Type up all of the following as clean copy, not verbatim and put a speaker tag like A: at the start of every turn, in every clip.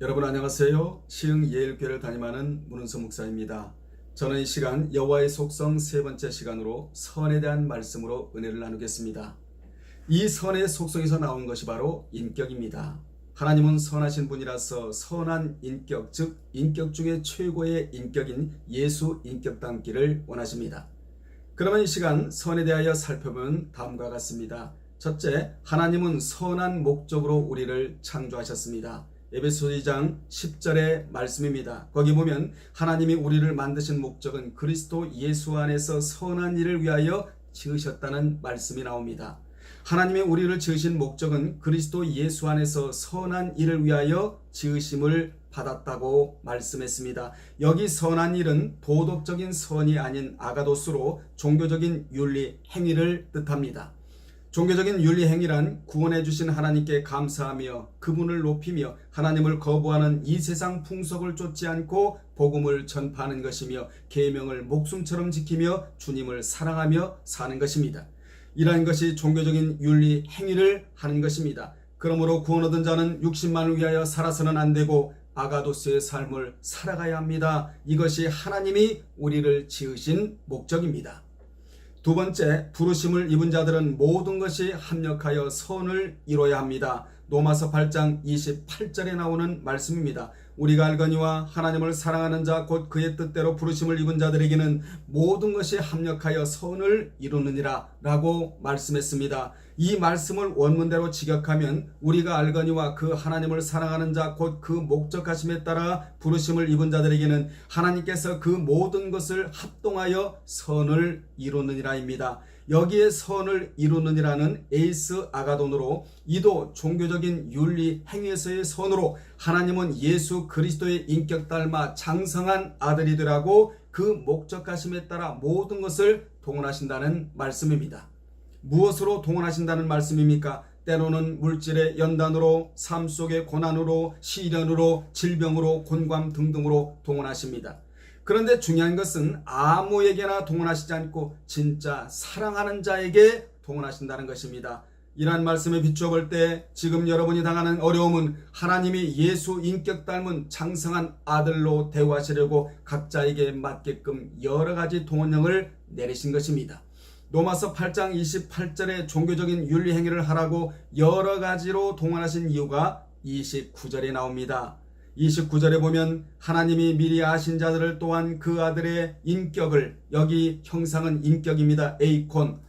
A: 여러분 안녕하세요. 시흥 예일교회를 담임하는 문은수 목사입니다. 저는 이 시간 여호와의 속성 세 번째 시간으로 선에 대한 말씀으로 은혜를 나누겠습니다. 이 선의 속성에서 나온 것이 바로 인격입니다. 하나님은 선하신 분이라서 선한 인격, 즉 인격 중에 최고의 인격인 예수 인격 닮기를 원하십니다. 그러면 이 시간 선에 대하여 살펴보면 다음과 같습니다. 첫째, 하나님은 선한 목적으로 우리를 창조하셨습니다. 에베소 2장 10절의 말씀입니다. 거기 보면 하나님이 우리를 만드신 목적은 그리스도 예수 안에서 선한 일을 위하여 지으셨다는 말씀이 나옵니다. 하나님이 우리를 지으신 목적은 그리스도 예수 안에서 선한 일을 위하여 지으심을 받았다고 말씀했습니다. 여기 선한 일은 도덕적인 선이 아닌 아가도스로 종교적인 윤리 행위를 뜻합니다. 종교적인 윤리 행위란 구원해 주신 하나님께 감사하며 그분을 높이며 하나님을 거부하는 이 세상 풍속을 쫓지 않고 복음을 전파하는 것이며 계명을 목숨처럼 지키며 주님을 사랑하며 사는 것입니다. 이러한 것이 종교적인 윤리 행위를 하는 것입니다. 그러므로 구원 얻은 자는 육신만을 위하여 살아서는 안 되고 아가도스의 삶을 살아가야 합니다. 이것이 하나님이 우리를 지으신 목적입니다. 두 번째, 부르심을 입은 자들은 모든 것이 합력하여 선을 이뤄야 합니다. 로마서 8장 28절에 나오는 말씀입니다. 우리가 알거니와 하나님을 사랑하는 자 곧 그의 뜻대로 부르심을 입은 자들에게는 모든 것이 합력하여 선을 이루느니라 라고 말씀했습니다. 이 말씀을 원문대로 직역하면 우리가 알거니와 그 하나님을 사랑하는 자 곧 그 목적하심에 따라 부르심을 입은 자들에게는 하나님께서 그 모든 것을 합동하여 선을 이루느니라입니다. 여기에 선을 이루느니라는 에이스 아가돈으로 이도 종교적인 윤리 행위에서의 선으로 하나님은 예수 그리스도의 인격 닮아 장성한 아들이 되라고 그 목적하심에 따라 모든 것을 동원하신다는 말씀입니다. 무엇으로 동원하신다는 말씀입니까? 때로는 물질의 연단으로, 삶 속의 고난으로, 시련으로, 질병으로, 곤감 등등으로 동원하십니다. 그런데 중요한 것은 아무에게나 동원하시지 않고 진짜 사랑하는 자에게 동원하신다는 것입니다. 이러한 말씀에 비추어 볼 때 지금 여러분이 당하는 어려움은 하나님이 예수 인격 닮은 장성한 아들로 대우하시려고 각자에게 맞게끔 여러 가지 동원령을 내리신 것입니다. 로마서 8장 28절에 종교적인 윤리 행위를 하라고 여러 가지로 동원하신 이유가 29절에 나옵니다. 29절에 보면 하나님이 미리 아신 자들을 또한 그 아들의 인격을, 여기 형상은 인격입니다. 에이콘,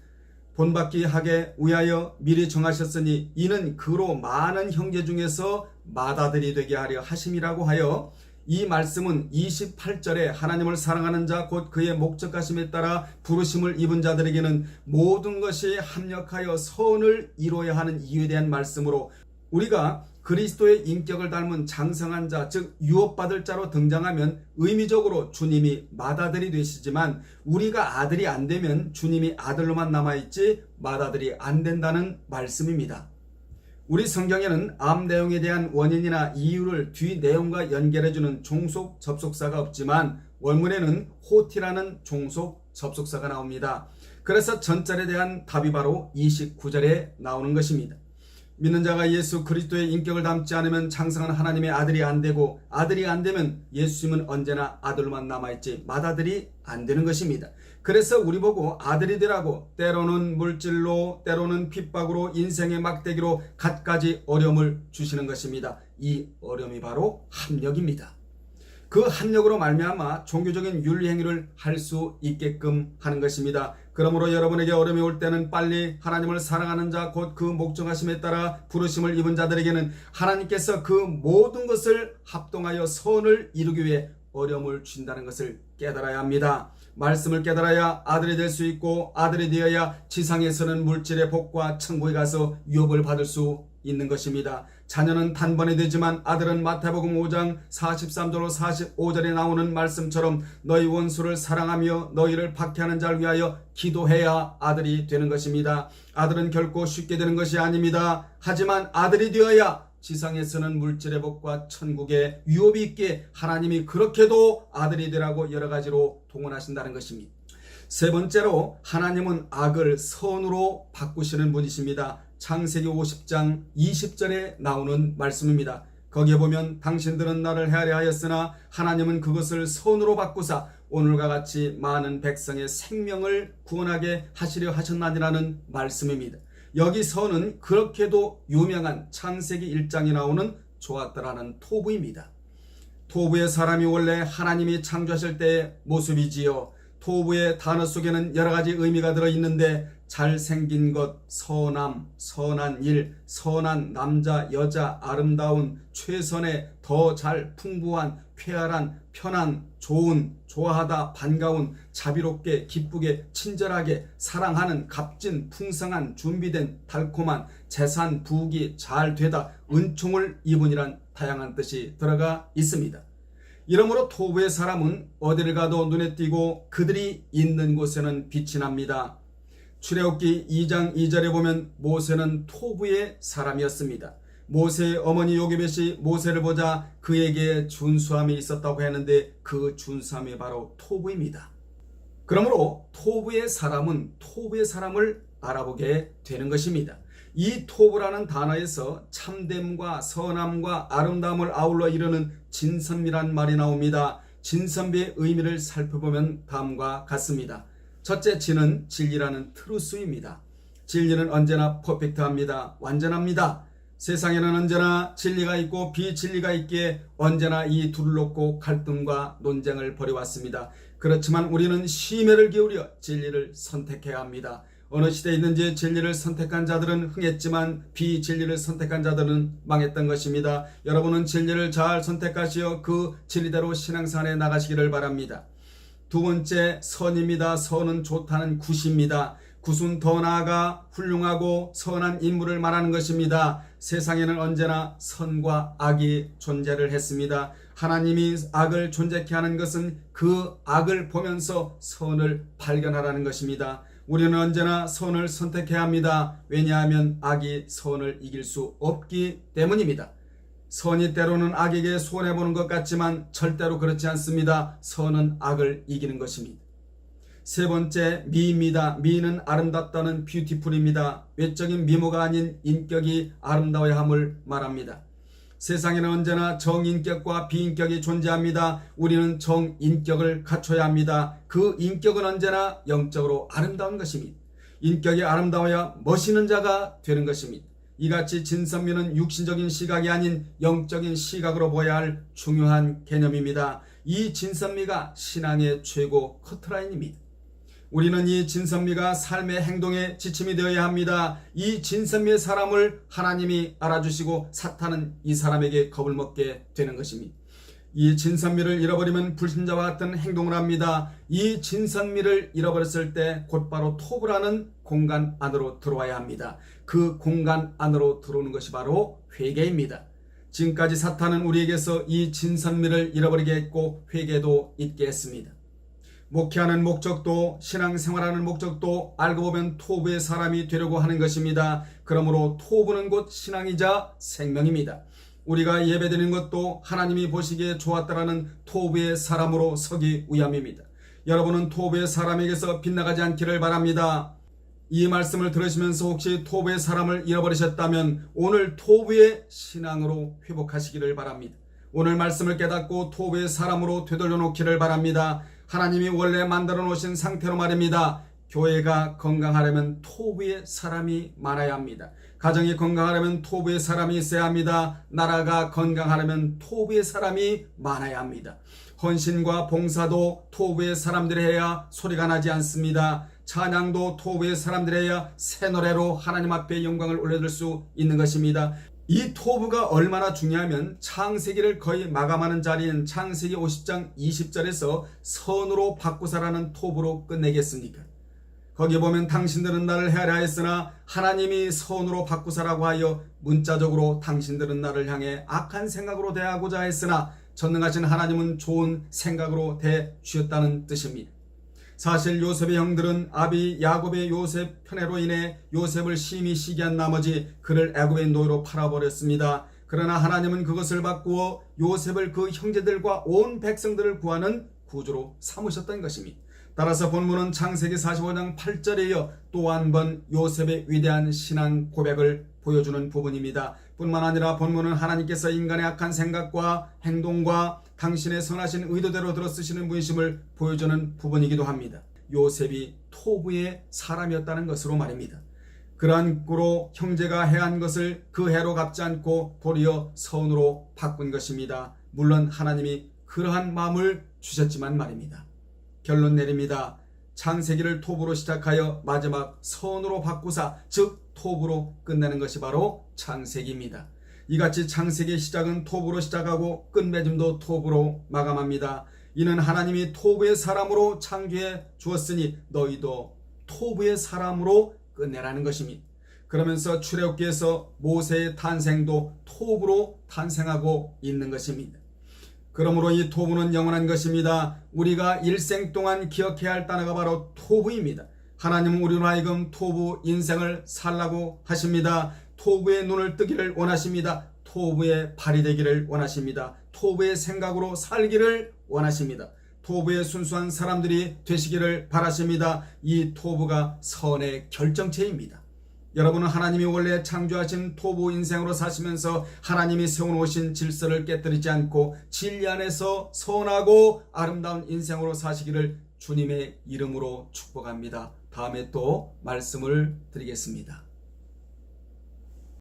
A: 본받기 하게 위하여 미리 정하셨으니 이는 그로 많은 형제 중에서 맏아들이 되게 하려 하심이라고 하여, 이 말씀은 28절에 하나님을 사랑하는 자 곧 그의 목적하심에 따라 부르심을 입은 자들에게는 모든 것이 합력하여 선을 이루어야 하는 이유에 대한 말씀으로, 우리가 그리스도의 인격을 닮은 장성한 자, 즉 유업받을 자로 등장하면 의미적으로 주님이 맏아들이 되시지만 우리가 아들이 안 되면 주님이 아들로만 남아있지 맏아들이 안 된다는 말씀입니다. 우리 성경에는 앞 내용에 대한 원인이나 이유를 뒤 내용과 연결해주는 종속 접속사가 없지만 원문에는 호티라는 종속 접속사가 나옵니다. 그래서 전절에 대한 답이 바로 29절에 나오는 것입니다. 믿는 자가 예수 그리스도의 인격을 담지 않으면 장성한 하나님의 아들이 안 되고, 아들이 안 되면 예수님은 언제나 아들로만 남아있지 맏아들이 안 되는 것입니다. 그래서 우리 보고 아들이 되라고 때로는 물질로, 때로는 핍박으로, 인생의 막대기로 갖가지 어려움을 주시는 것입니다. 이 어려움이 바로 합력입니다. 그 합력으로 말미암아 종교적인 윤리 행위를 할 수 있게끔 하는 것입니다. 그러므로 여러분에게 어려움이 올 때는 빨리 하나님을 사랑하는 자 곧 그 목적하심에 따라 부르심을 입은 자들에게는 하나님께서 그 모든 것을 합동하여 선을 이루기 위해 어려움을 주신다는 것을 깨달아야 합니다. 말씀을 깨달아야 아들이 될 수 있고, 아들이 되어야 지상에서는 물질의 복과 천국에 가서 유업을 받을 수 있는 것입니다. 자녀는 단번에 되지만 아들은 마태복음 5장 43절로 45절에 나오는 말씀처럼 너희 원수를 사랑하며 너희를 박해하는 자를 위하여 기도해야 아들이 되는 것입니다. 아들은 결코 쉽게 되는 것이 아닙니다. 하지만 아들이 되어야 지상에서는 물질의 복과 천국의 유업이 있게 하나님이 그렇게도 아들이 되라고 여러 가지로 동원하신다는 것입니다. 세 번째로 하나님은 악을 선으로 바꾸시는 분이십니다. 창세기 50장 20절에 나오는 말씀입니다. 거기에 보면 당신들은 나를 헤아려 하였으나 하나님은 그것을 선으로 바꾸사 오늘과 같이 많은 백성의 생명을 구원하게 하시려 하셨나니라는 말씀입니다. 여기 선은 그렇게도 유명한 창세기 1장에 나오는 좋았더라는 토부입니다. 토부의 사람이 원래 하나님이 창조하실 때의 모습이지요. 토부의 단어 속에는 여러 가지 의미가 들어있는데 잘생긴 것, 선함, 선한 일, 선한 남자, 여자, 아름다운, 최선의, 더 잘, 풍부한, 쾌활한, 편한, 좋은, 좋아하다, 반가운, 자비롭게, 기쁘게, 친절하게, 사랑하는, 값진, 풍성한, 준비된, 달콤한, 재산, 부귀, 잘 되다, 은총을 입은이란 다양한 뜻이 들어가 있습니다. 이러므로 토부의 사람은 어디를 가도 눈에 띄고 그들이 있는 곳에는 빛이 납니다. 출애굽기 2장 2절에 보면 모세는 토부의 사람이었습니다. 모세의 어머니 요게벳이 모세를 보자 그에게 준수함이 있었다고 했는데 그 준수함이 바로 토부입니다. 그러므로 토부의 사람은 토부의 사람을 알아보게 되는 것입니다. 이 토부라는 단어에서 참됨과 선함과 아름다움을 아울러 이루는 진선미란 말이 나옵니다. 진선미의 의미를 살펴보면 다음과 같습니다. 첫째, 진은 진리라는 트루스입니다. 진리는 언제나 퍼펙트합니다. 완전합니다. 세상에는 언제나 진리가 있고 비진리가 있기에 언제나 이 둘을 놓고 갈등과 논쟁을 벌여왔습니다. 그렇지만 우리는 심혈을 기울여 진리를 선택해야 합니다. 어느 시대에 있는지 진리를 선택한 자들은 흥했지만 비진리를 선택한 자들은 망했던 것입니다. 여러분은 진리를 잘 선택하시어 그 진리대로 신앙생활에 나가시기를 바랍니다. 두 번째, 선입니다. 선은 좋다는 굿입니다. 굿은 더 나아가 훌륭하고 선한 인물을 말하는 것입니다. 세상에는 언제나 선과 악이 존재를 했습니다. 하나님이 악을 존재케 하는 것은 그 악을 보면서 선을 발견하라는 것입니다. 우리는 언제나 선을 선택해야 합니다. 왜냐하면 악이 선을 이길 수 없기 때문입니다. 선이 때로는 악에게 손해보는 것 같지만 절대로 그렇지 않습니다. 선은 악을 이기는 것입니다. 세 번째, 미입니다. 미는 아름답다는 뷰티풀입니다. 외적인 미모가 아닌 인격이 아름다워야 함을 말합니다. 세상에는 언제나 정인격과 비인격이 존재합니다. 우리는 정인격을 갖춰야 합니다. 그 인격은 언제나 영적으로 아름다운 것입니다. 인격이 아름다워야 멋있는 자가 되는 것입니다. 이같이 진선미는 육신적인 시각이 아닌 영적인 시각으로 보아야 할 중요한 개념입니다. 이 진선미가 신앙의 최고 커트라인입니다. 우리는 이 진선미가 삶의 행동의 지침이 되어야 합니다. 이 진선미의 사람을 하나님이 알아주시고 사탄은 이 사람에게 겁을 먹게 되는 것입니다. 이 진선미를 잃어버리면 불신자와 같은 행동을 합니다. 이 진선미를 잃어버렸을 때 곧바로 토부라는 공간 안으로 들어와야 합니다. 그 공간 안으로 들어오는 것이 바로 회개입니다. 지금까지 사탄은 우리에게서 이 진선미를 잃어버리게 했고 회개도 잊게 했습니다. 목회하는 목적도 신앙생활하는 목적도 알고 보면 토부의 사람이 되려고 하는 것입니다. 그러므로 토부는 곧 신앙이자 생명입니다. 우리가 예배드리는 것도 하나님이 보시기에 좋았다라는 토부의 사람으로 서기 위함입니다. 여러분은 토부의 사람에게서 빗나가지 않기를 바랍니다. 이 말씀을 들으시면서 혹시 토부의 사람을 잃어버리셨다면 오늘 토부의 신앙으로 회복하시기를 바랍니다. 오늘 말씀을 깨닫고 토부의 사람으로 되돌려 놓기를 바랍니다. 하나님이 원래 만들어 놓으신 상태로 말입니다. 교회가 건강하려면 토부의 사람이 많아야 합니다. 가정이 건강하려면 토부의 사람이 있어야 합니다. 나라가 건강하려면 토부의 사람이 많아야 합니다. 헌신과 봉사도 토부의 사람들이 해야 소리가 나지 않습니다. 찬양도 토부의 사람들이 해야 새 노래로 하나님 앞에 영광을 올려드릴 수 있는 것입니다. 이 토부가 얼마나 중요하면 창세기를 거의 마감하는 자리인 창세기 50장 20절에서 선으로 바꾸사라는 토부로 끝내겠습니까? 거기 보면 당신들은 나를 헤아려 하였으나 하나님이 선으로 바꾸사라고 하여 문자적으로 당신들은 나를 향해 악한 생각으로 대하고자 했으나 전능하신 하나님은 좋은 생각으로 대주셨다는 뜻입니다. 사실 요셉의 형들은 아비 야곱의 요셉 편애로 인해 요셉을 심히 시기한 나머지 그를 애굽의 노예로 팔아버렸습니다. 그러나 하나님은 그것을 바꾸어 요셉을 그 형제들과 온 백성들을 구하는 구주로 삼으셨던 것입니다. 따라서 본문은 창세기 45장 8절에 이어 또 한 번 요셉의 위대한 신앙 고백을 보여주는 부분입니다. 뿐만 아니라 본문은 하나님께서 인간의 악한 생각과 행동과 당신의 선하신 의도대로 들어 쓰시는 분심을 보여주는 부분이기도 합니다. 요셉이 토부의 사람이었다는 것으로 말입니다. 그러한 꼴로 형제가 해한 것을 그 해로 갚지 않고 도리어 선으로 바꾼 것입니다. 물론 하나님이 그러한 마음을 주셨지만 말입니다. 결론 내립니다. 창세기를 토부로 시작하여 마지막 선으로 바꾸사, 즉 토부로 끝내는 것이 바로 창세기입니다. 이같이 창세기의 시작은 토부로 시작하고 끝맺음도 토부로 마감합니다. 이는 하나님이 토부의 사람으로 창조해 주었으니 너희도 토부의 사람으로 끝내라는 것입니다. 그러면서 출애굽기에서 모세의 탄생도 토부로 탄생하고 있는 것입니다. 그러므로 이 토부는 영원한 것입니다. 우리가 일생 동안 기억해야 할 단어가 바로 토부입니다. 하나님은 우리로 하여금 토부 인생을 살라고 하십니다. 토부의 눈을 뜨기를 원하십니다. 토부의 발이 되기를 원하십니다. 토부의 생각으로 살기를 원하십니다. 토부의 순수한 사람들이 되시기를 바라십니다. 이 토부가 선의 결정체입니다. 여러분은 하나님이 원래 창조하신 토부 인생으로 사시면서 하나님이 세워놓으신 질서를 깨뜨리지 않고 진리 안에서 선하고 아름다운 인생으로 사시기를 주님의 이름으로 축복합니다. 다음에 또 말씀을 드리겠습니다.